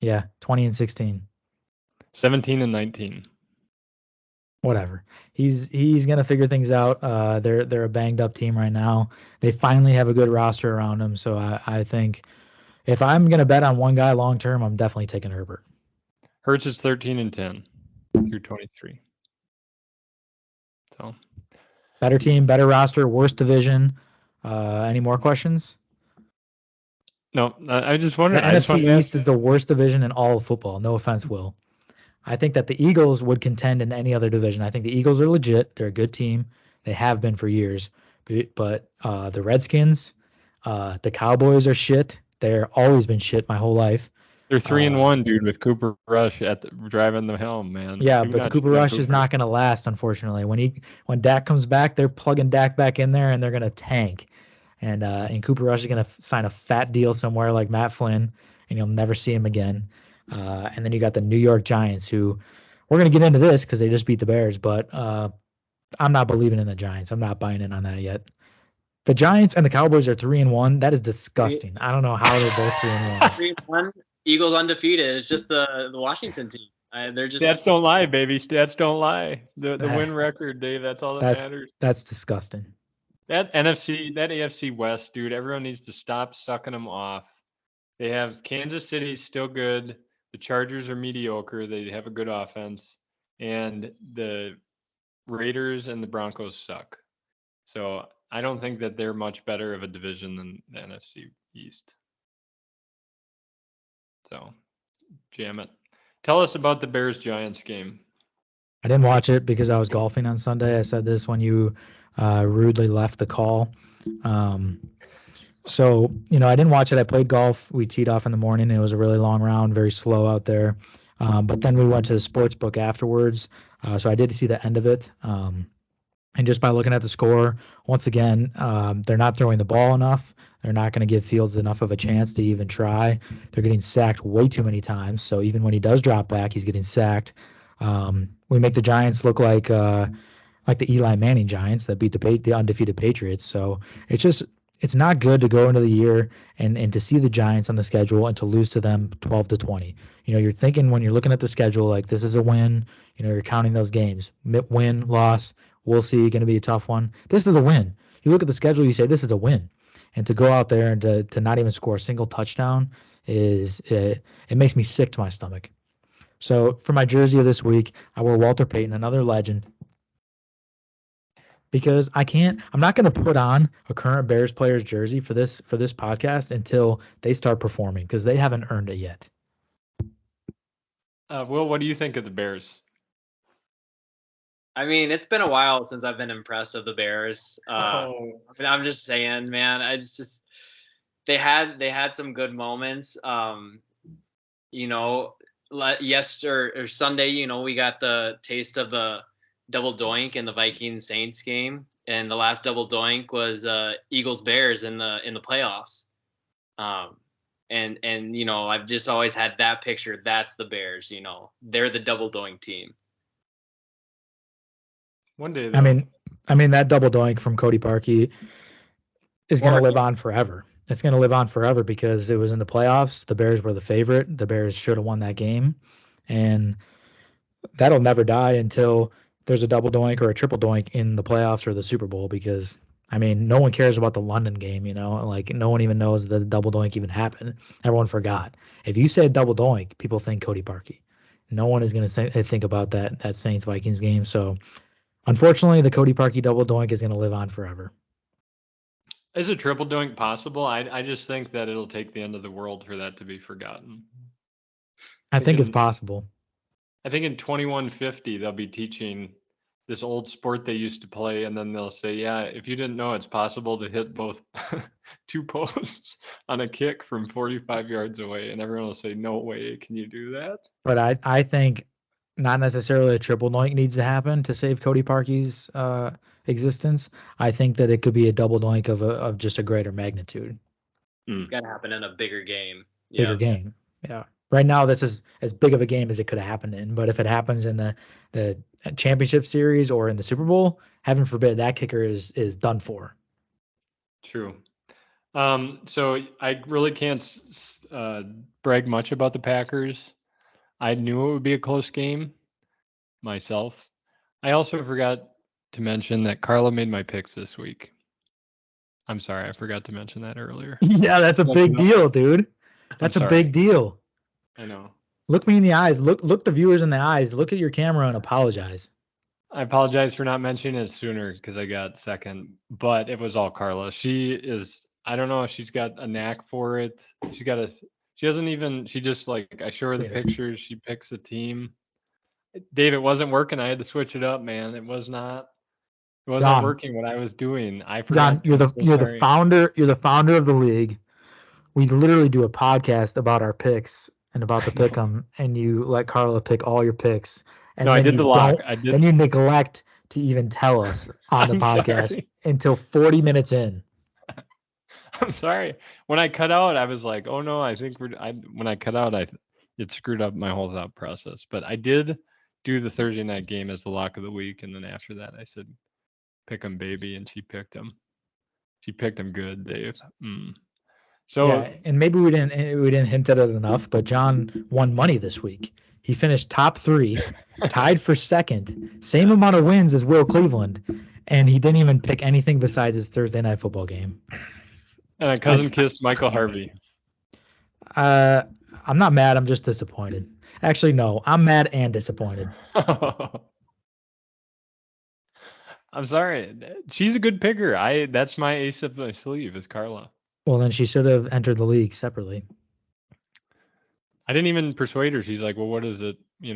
S2: 20 and 16.
S1: 17 and 19.
S2: Whatever. He's gonna figure things out. They're a banged up team right now. They finally have a good roster around him. So I think if I'm gonna bet on one guy long term, I'm definitely taking Herbert.
S1: Hurts is 13 and 10 through 23. So
S2: better team, better roster, worse division. Any more questions?
S1: No, I just wondered.
S2: The NFC East is the worst division in all of football. No offense, Will. I think that the Eagles would contend in any other division. I think the Eagles are legit. They're a good team. They have been for years. But the Redskins, the Cowboys are shit. They're always been shit my whole life.
S1: They're 3-1, dude, with Cooper Rush driving the helm, man.
S2: Yeah, but Cooper Rush is not going to last, unfortunately. When Dak comes back, they're plugging Dak back in there, and they're going to tank. And Cooper Rush is going to sign a fat deal somewhere like Matt Flynn, and you'll never see him again. And then you got the New York Giants, who we're going to get into this because they just beat the Bears, but I'm not believing in the Giants. I'm not buying in on that yet. The Giants and the Cowboys are 3-1. That is disgusting. I don't know how they're both 3-1.
S3: 3-1. Eagles undefeated. It's just the Washington team. They're just
S1: stats don't lie, baby. Stats don't lie. The win record, Dave. That's all that matters.
S2: That's disgusting.
S1: That AFC West, dude. Everyone needs to stop sucking them off. They have Kansas City's still good. The Chargers are mediocre. They have a good offense, and the Raiders and the Broncos suck. So I don't think that they're much better of a division than the NFC East. So, jam it. Tell us about the Bears-Giants game.
S2: I didn't watch it because I was golfing on Sunday. I said this when you rudely left the call. So, I didn't watch it. I played golf. We teed off in the morning. It was a really long round, very slow out there. But then we went to the sports book afterwards. So I did see the end of it. And just by looking at the score, once again, they're not throwing the ball enough. They're not going to give Fields enough of a chance to even try. They're getting sacked way too many times. So even when he does drop back, he's getting sacked. We make the Giants look like the Eli Manning Giants that beat the undefeated Patriots. So it's not good to go into the year and to see the Giants on the schedule and to lose to them 12-20. You're thinking when you're looking at the schedule like this is a win. You're counting those games. Win, loss. We'll see. Going to be a tough one. This is a win. You look at the schedule, you say this is a win, and to go out there and to not even score a single touchdown it makes me sick to my stomach. So for my jersey of this week, I wore Walter Payton, another legend, because I'm not going to put on a current Bears player's jersey for this podcast until they start performing, because they haven't earned it yet.
S1: Will, what do you think of the Bears?
S3: I mean, it's been a while since I've been impressed of the Bears. I mean, I'm just saying, man. They had some good moments. Yesterday or Sunday, we got the taste of the double doink in the Vikings Saints game, and the last double doink was Eagles Bears in the playoffs. And I've just always had that picture. That's the Bears. They're the double doink team.
S1: One day, though.
S2: I mean that double doink from Cody Parkey is going to live on forever. It's going to live on forever because it was in the playoffs. The Bears were the favorite. The Bears should have won that game, and that'll never die until there's a double doink or a triple doink in the playoffs or the Super Bowl, because no one cares about the London game, like no one even knows that the double doink even happened. Everyone forgot. If you say double doink, people think Cody Parkey. No one is going to think about that Saints Vikings game. So unfortunately, the Cody Parkey double doink is going to live on forever.
S1: Is a triple doink possible? I just think that it'll take the end of the world for that to be forgotten.
S2: I think it's possible.
S1: I think in 2150 they'll be teaching this old sport they used to play, and then they'll say, yeah, if you didn't know it's possible to hit both two posts on a kick from 45 yards away, and everyone will say, no way, can you do that?
S2: But I think not necessarily a triple doink needs to happen to save Cody Parkey's existence. I think that it could be a double doink of just a greater magnitude.
S3: It's got to happen in a bigger game.
S2: Bigger game. Yeah. Right now, this is as big of a game as it could have happened in. But if it happens in the championship series or in the Super Bowl, heaven forbid, that kicker is done for.
S1: True. So I really can't brag much about the Packers. I knew it would be a close game myself. I also forgot to mention that Carla made my picks this week. I'm sorry, I forgot to mention that earlier.
S2: Yeah, that's a big deal, dude. That's a big deal.
S1: I know.
S2: Look me in the eyes. Look the viewers in the eyes. Look at your camera and apologize.
S1: I apologize for not mentioning it sooner because I got second, but it was all Carla. I don't know if she's got a knack for it. She just like, I show her the pictures. She picks a team. Dave, it wasn't working. I had to switch it up, man. It wasn't working what I was doing. I forgot.
S2: John, you're the founder. You're the founder of the league. We literally do a podcast about our picks and about the pick 'em, and you let Carla pick all your picks. And
S1: no, I did the lock.
S2: Then you neglect to even tell us on the podcast until 40 minutes in.
S1: I'm sorry. When I cut out, I was like, "Oh no, I think when I cut out, it screwed up my whole thought process." But I did do the Thursday night game as the lock of the week, and then after that, I said, "Pick 'em, baby," and she picked him. She picked him good, Dave. So
S2: yeah, and maybe we didn't hint at it enough, but John won money this week. He finished top 3, tied for second, same amount of wins as Will Cleveland, and he didn't even pick anything besides his Thursday night football game.
S1: And a cousin kissed Michael Harvey.
S2: I'm not mad. I'm just disappointed. Actually, no, I'm mad and disappointed.
S1: I'm sorry. She's a good picker. That's my ace up my sleeve is Carla.
S2: Well, then she should have entered the league separately.
S1: I didn't even persuade her. She's like, well, what is it? Do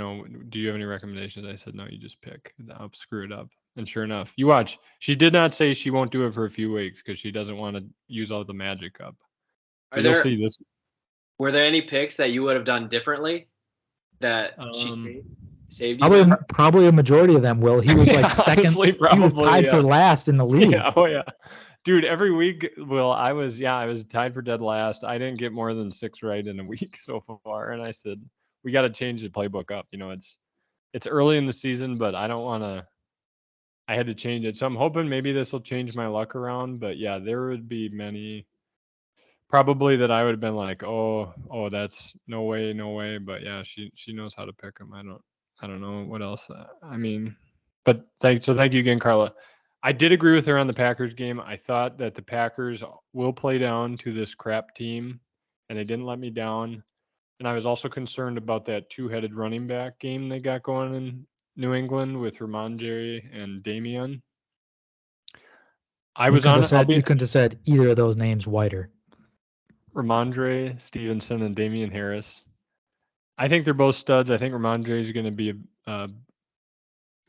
S1: you have any recommendations? I said, no, you just pick. I'll screw it up. And sure enough, you watch. She did not say she won't do it for a few weeks because she doesn't want to use all the magic up. So you'll see this.
S3: Were there any picks that you would have done differently? that she saved you?
S2: Probably,
S3: Ben?
S2: probably a majority of them. Will he was like
S1: Yeah,
S2: second?
S1: honestly,
S2: He was
S1: probably,
S2: tied for
S1: yeah.
S2: last in the league.
S1: Yeah, oh yeah. Dude, every week, well, I was tied for dead last. I didn't get more than 6 right in a week so far, and I said we got to change the playbook up. It's early in the season, but I don't want to. I had to change it, so I'm hoping maybe this will change my luck around. But yeah, there would be many probably that I would have been like, oh, that's no way, no way. But yeah, she knows how to pick them. I don't know what else. I mean, but thank you again, Carla. I did agree with her on the Packers game. I thought that the Packers will play down to this crap team, and they didn't let me down. And I was also concerned about that two-headed running back game they got going in New England with Ramondre and Damian.
S2: You couldn't have said either of those names whiter.
S1: Ramondre Stevenson and Damian Harris. I think they're both studs. I think Ramondre is going to be a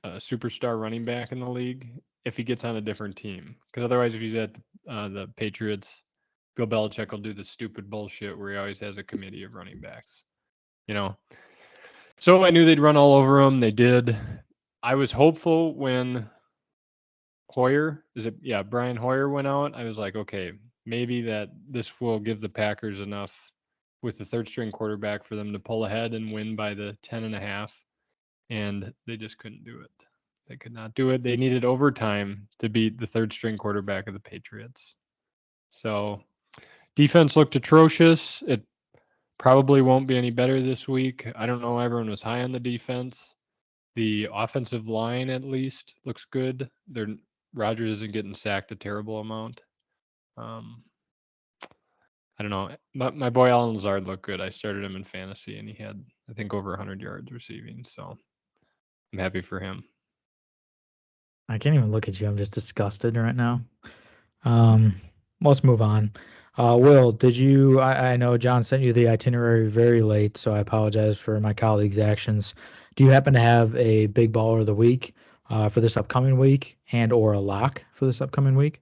S1: superstar running back in the league if he gets on a different team. Because otherwise, if he's at the Patriots, Bill Belichick will do the stupid bullshit where he always has a committee of running backs. So I knew they'd run all over him. They did. I was hopeful when Brian Hoyer went out. I was like, okay, maybe that this will give the Packers enough with the third string quarterback for them to pull ahead and win by the 10.5. And they just couldn't do it. They could not do it. They needed overtime to beat the third string quarterback of the Patriots. So defense looked atrocious. It probably won't be any better this week. I don't know. Everyone was high on the defense. The offensive line, at least, looks good. Rodgers isn't getting sacked a terrible amount. I don't know. My boy Alan Lazard looked good. I started him in fantasy, and he had, I think, over 100 yards receiving. So I'm happy for him.
S2: I can't even look at you. I'm just disgusted right now. Let's move on. Will, did you? I know John sent you the itinerary very late, so I apologize for my colleagues' actions. Do you happen to have a big baller of the week for this upcoming week, and or a lock for this upcoming week?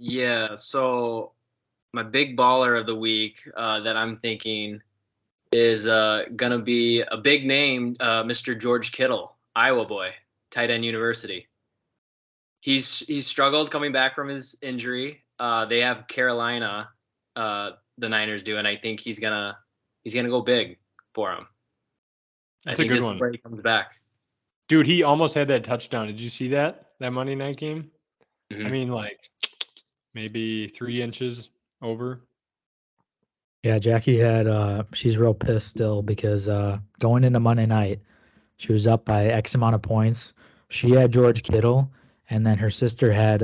S3: Yeah. So my big baller of the week that I'm thinking is gonna be a big name, Mr. George Kittle, Iowa boy, tight end University. He's struggled coming back from his injury. They have Carolina, the Niners do, and I think he's gonna go big for him.
S1: That's
S3: I think
S1: a good
S3: this
S1: one.
S3: is where he comes back.
S1: Dude, he almost had that touchdown. Did you see that Monday night game?
S3: Mm-hmm.
S1: I mean, like maybe 3 inches over.
S2: Yeah, Jackie had she's real pissed still because going into Monday night, she was up by X amount of points. She had George Kittle, and then her sister had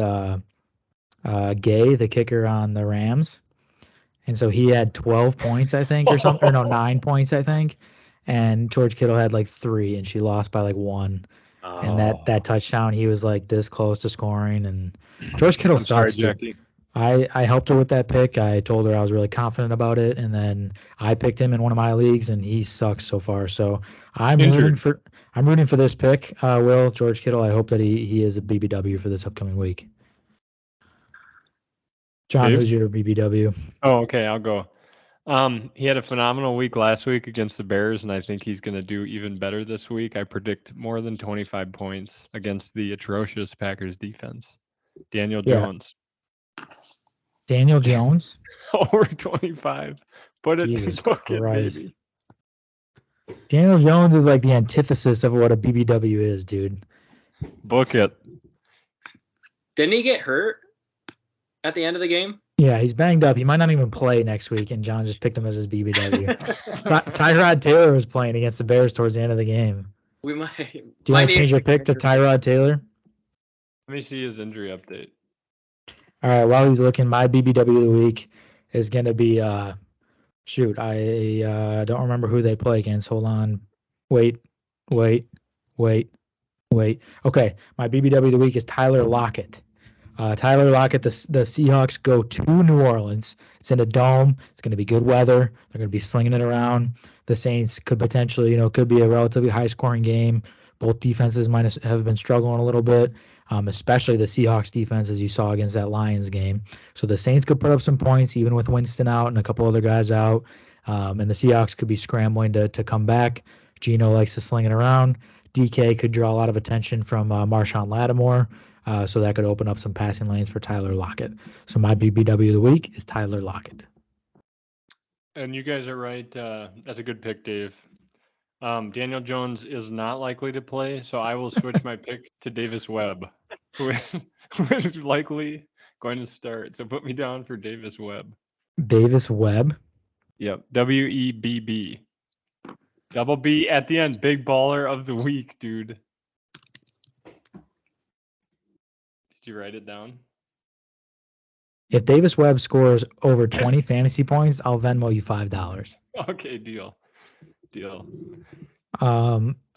S2: Gay, the kicker on the Rams. And so he had 12 points, I think, or something, or no, 9 points, I think. And George Kittle had like 3, and she lost by like 1.
S1: Oh.
S2: And that touchdown, he was like this close to scoring. And George Kittle sucks,
S1: sorry,
S2: dude.
S1: Jackie.
S2: I helped her with that pick. I told her I was really confident about it, and then I picked him in one of my leagues, and he sucks so far. So I'm rooting for this pick. Will George Kittle? I hope that he is a BBW for this upcoming week. John,
S1: Dave?
S2: who's your BBW?
S1: Oh, okay, I'll go. He had a phenomenal week last week against the Bears, and I think he's going to do even better this week. I predict more than 25 points against the atrocious Packers defense. Daniel Jones.
S2: Daniel Jones?
S1: Over 25. Put it
S2: Jesus
S1: book
S2: Christ.
S1: it, baby.
S2: Daniel Jones is like the antithesis of what a BBW is, dude.
S1: Book it.
S3: Didn't he get hurt at the end of the game?
S2: Yeah, he's banged up. He might not even play next week, and John just picked him as his BBW. Tyrod Taylor was playing against the Bears towards the end of the game.
S3: We might.
S2: Do you want to change your pick to Tyrod Taylor?
S1: Let me see his injury update.
S2: All right, while he's looking, my BBW of the week is going to be, I don't remember who they play against. Hold on. Wait. Okay, my BBW of the week is Tyler Lockett. Tyler Lockett, the Seahawks go to New Orleans. It's in a dome. It's going to be good weather. They're going to be slinging it around. The Saints could potentially, could be a relatively high-scoring game. Both defenses might have been struggling a little bit, especially the Seahawks defense, as you saw against that Lions game. So the Saints could put up some points, even with Winston out and a couple other guys out. And the Seahawks could be scrambling to come back. Geno likes to sling it around. DK could draw a lot of attention from Marshawn Lattimore, so that could open up some passing lanes for Tyler Lockett. So my BBW of the week is Tyler Lockett.
S1: And you guys are right. That's a good pick, Dave. Daniel Jones is not likely to play, so I will switch my pick to Davis Webb, who is likely going to start. So put me down for Davis Webb.
S2: Davis Webb.
S1: Yep, WEBB. Double B at the end. Big baller of the week, dude. Did you write it down?
S2: If Davis Webb scores over 20 fantasy points, I'll Venmo you $5.
S1: Okay, deal.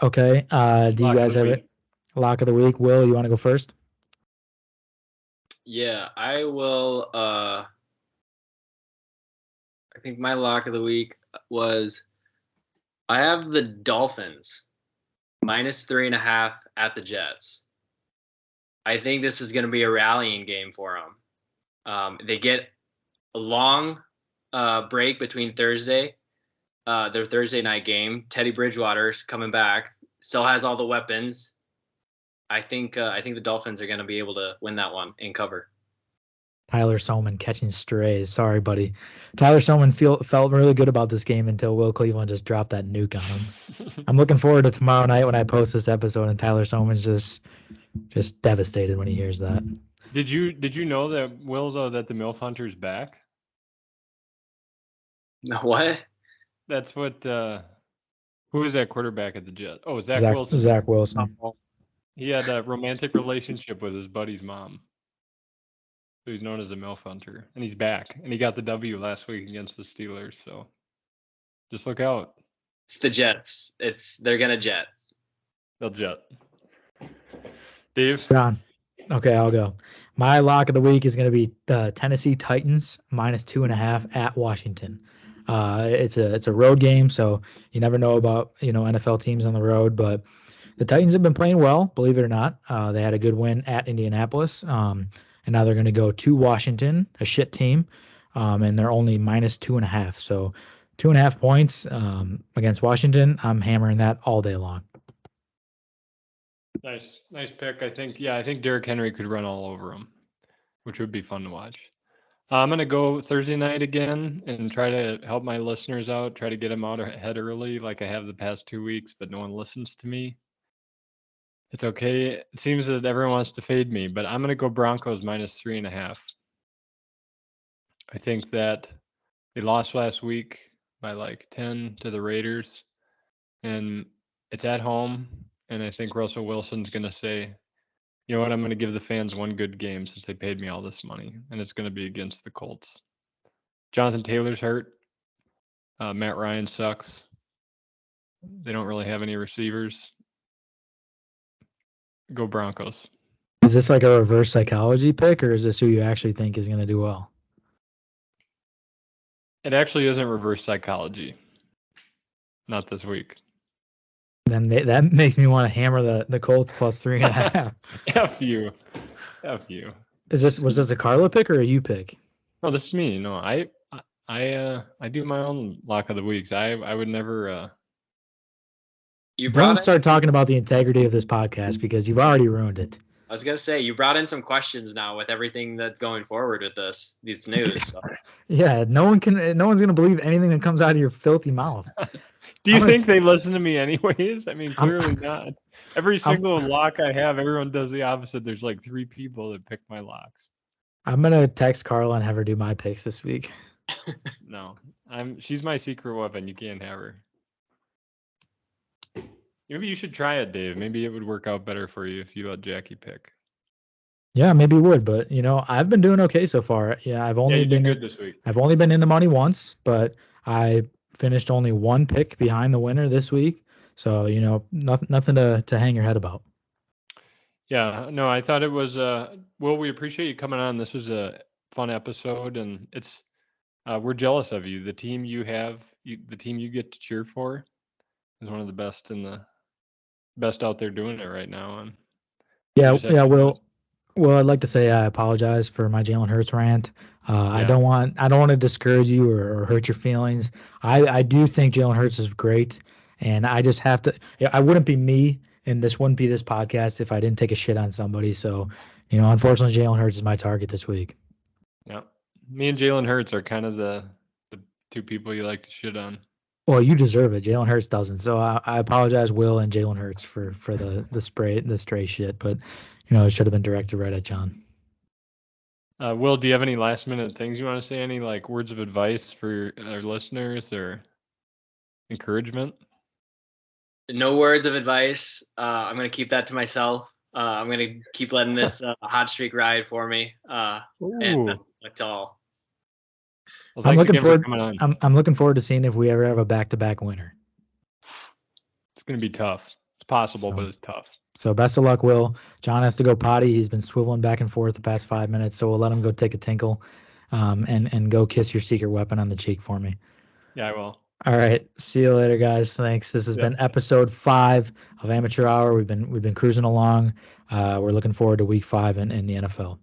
S2: Okay. Do you guys have it? Lock of the week. Will, you want to go first?
S3: Yeah, I will. I think my lock of the week was I have the Dolphins -3.5 at the Jets. I think this is going to be a rallying game for them. They get a long break between Thursday, their Thursday night game. Teddy Bridgewater's coming back, still has all the weapons. I think the Dolphins are going to be able to win that one and cover.
S2: Tyler Soman catching strays. Sorry, buddy. Tyler Soman felt really good about this game until Will Cleveland just dropped that nuke on him. I'm looking forward to tomorrow night when I post this episode and Tyler Soman's just devastated when he hears that.
S1: Did you know that, Will, though, that the MILF Hunter's back?
S3: What?
S1: That's what who is that quarterback at the Jets? Oh, Zach Wilson.
S2: Zach Wilson.
S1: He had a romantic relationship with his buddy's mom. So he's known as a MILF Hunter. And he's back. And he got the W last week against the Steelers. So just look out.
S3: It's the Jets. They're gonna jet.
S1: They'll jet. Dave?
S2: John. Okay, I'll go. My lock of the week is going to be the Tennessee Titans -2.5 at Washington. It's a road game, so you never know about NFL teams on the road, but the Titans have been playing well, believe it or not. They had a good win at Indianapolis, and now they're going to go to Washington, a shit team, and they're only -2.5. So 2.5 points against Washington. I'm hammering that all day long.
S1: Nice pick. I think Derrick Henry could run all over him, which would be fun to watch. I'm going to go Thursday night again and try to help my listeners out, try to get them out ahead early like I have the past 2 weeks, but no one listens to me. It's okay. It seems that everyone wants to fade me, but I'm going to go Broncos -3.5. I think that they lost last week by like 10 to the Raiders, and it's at home, and I think Russell Wilson's going to say, you know what, I'm going to give the fans one good game since they paid me all this money, and it's going to be against the Colts. Jonathan Taylor's hurt. Matt Ryan sucks. They don't really have any receivers. Go Broncos.
S2: Is this like a reverse psychology pick, or is this who you actually think is going to do well?
S1: It actually isn't reverse psychology. Not this week.
S2: Then that makes me want to hammer the Colts +3.5.
S1: F you.
S2: Was this a Carla pick or a you pick?
S1: No, this is me. No, I do my own lock of the weeks. I would never.
S2: Don't start talking about the integrity of this podcast because you've already ruined it.
S3: I was gonna say you brought in some questions now with everything that's going forward with this news. So.
S2: Yeah, no one's gonna believe anything that comes out of your filthy mouth.
S1: Do you think they listen to me anyways? I mean, clearly not. Every single lock I have, everyone does the opposite. There's like 3 people that pick my locks. I'm
S2: gonna text Carla and have her do my picks this week.
S1: No, she's my secret weapon. You can't have her. Maybe you should try it, Dave. Maybe it would work out better for you if you let Jackie pick.
S2: Yeah, maybe it would, but I've been doing okay so far. Yeah, I've only been
S1: good this week.
S2: I've only been in the money once, but I finished only 1 pick behind the winner this week. So, nothing to hang your head about.
S1: Yeah, no, I thought it was Will, we appreciate you coming on. This was a fun episode, and it's we're jealous of you. The team you have, the team you get to cheer for is one of the best out there doing it right now. And
S2: yeah, Will, Well, I'd like to say I apologize for my Jalen Hurts rant. I
S1: Yeah.
S2: don't want to discourage you or hurt your feelings. I do think Jalen Hurts is great, and I just have to. I wouldn't be me, and this wouldn't be this podcast if I didn't take a shit on somebody. So, unfortunately, Jalen Hurts is my target this week.
S1: Yeah. Me and Jalen Hurts are kind of the two people you like to shit on.
S2: Well, you deserve it. Jalen Hurts doesn't. So I apologize, Will and Jalen Hurts for the stray shit, but it should have been directed right at John.
S1: Will, do you have any last minute things you want to say? Any like words of advice for our listeners or encouragement?
S3: No words of advice. I'm gonna keep that to myself. I'm gonna keep letting this hot streak ride for me. And
S1: Ooh.
S3: best of luck to all.
S1: Well,
S2: I'm
S1: thanks
S2: looking
S1: again for
S2: forward.
S1: coming on.
S2: I'm looking forward to seeing if we ever have a back-to-back winner.
S1: It's going to be tough. It's possible, but it's tough.
S2: So best of luck, Will. John has to go potty. He's been swiveling back and forth the past 5 minutes, so we'll let him go take a tinkle, and go kiss your secret weapon on the cheek for me.
S1: Yeah, I will.
S2: All right. See you later, guys. Thanks. This has been episode 5 of Amateur Hour. We've been cruising along. We're looking forward to week 5 in the NFL.